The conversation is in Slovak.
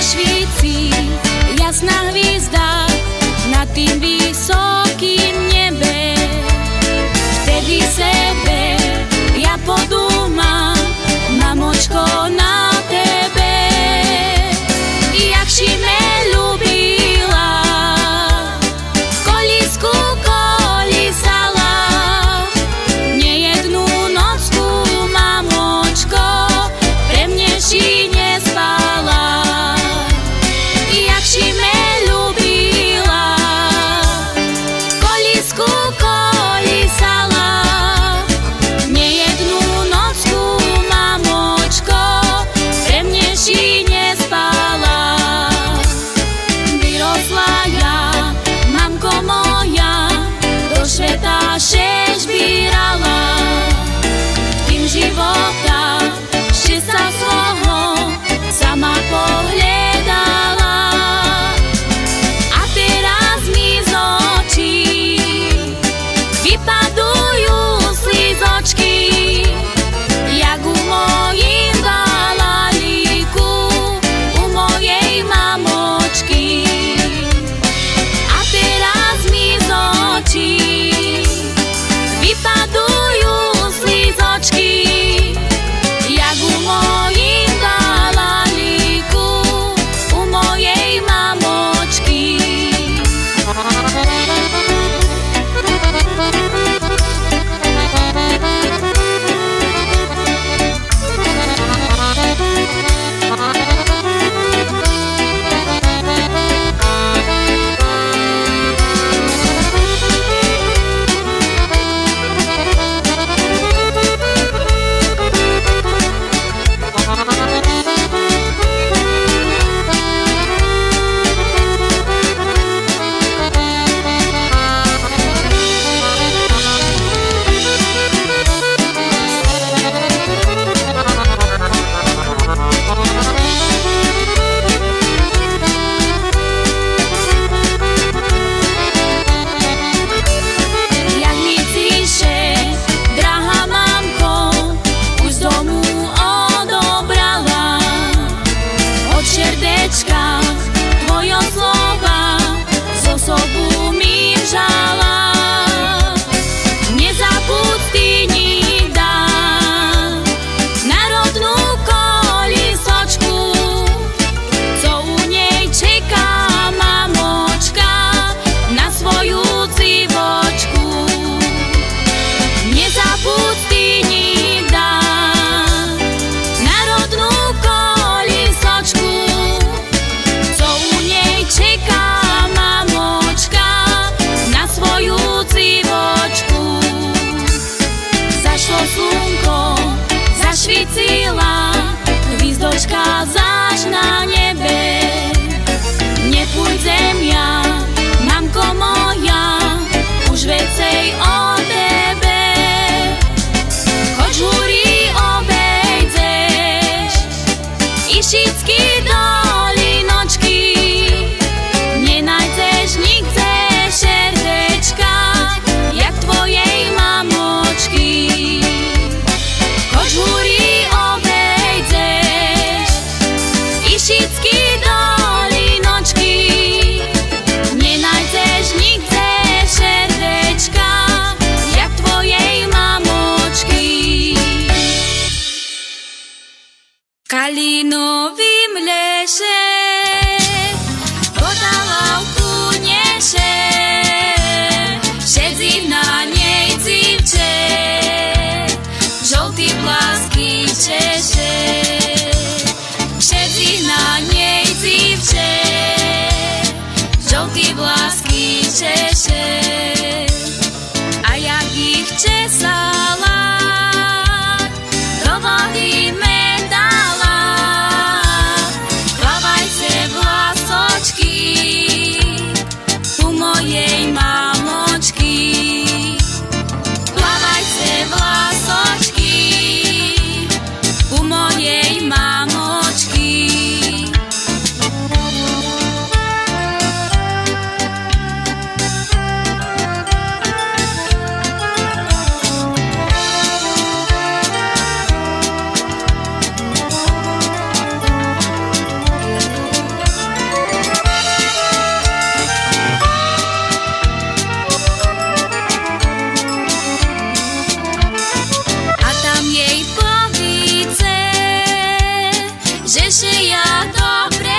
zašvíci jasná hviezda nad tým vysokým nebe. Vtedy sebe ja podúmam, mamočko, na tebe, jak si me ľúbila, v kolísku kolísala, nejednú nocku, mamočko, pre mne si nespala. Jak si me ľúbila, v kolísku kolísala, nejednú nocku, mamočko, pre mne si nespala. Vyrosla ja, mamko moja, do sveta še zbírala, tým života šťastia svojho sama pohľadala. A teraz mi z očí vypadujú slízočky, jak u mojím balalíku, u mojej mamočky. A teraz mi z očí vypadujú slízočky, jak u mojím balalíku, u mojej mamočky. Jak mi píše, drahá mamko, už z domu odobrala, od srdečka tvojo slova z osobu mi žala. Nezabud ty nikda národnú kolísočku, co u nej čeká mamočka na svoju civočku. Nezabud ty nikda národnú kolísočku, co u nej čeká mamočka na svoju civočku. Zašlo slnko, zašvítila hvízdočka zaž na nebe. Nepôjdem ja, mamko moja, už vecej o tebe. Choď húry obejdeš i všetky dolinočky, nenájdeš nikde srdečka, jak tvojej mamočky. Choď húry obejdeš i všetky dolinočky, nenájdeš nikde srdečka, jak tvojej mamočky. V kalinovým lese voda lávku neše, sedí na nej dzivče, žoltý vlásky češe. Sedí na nej dzivče, žoltý vlásky češe. A jak ich česala, do vody me dala, plavaj najkrajšie a dobre.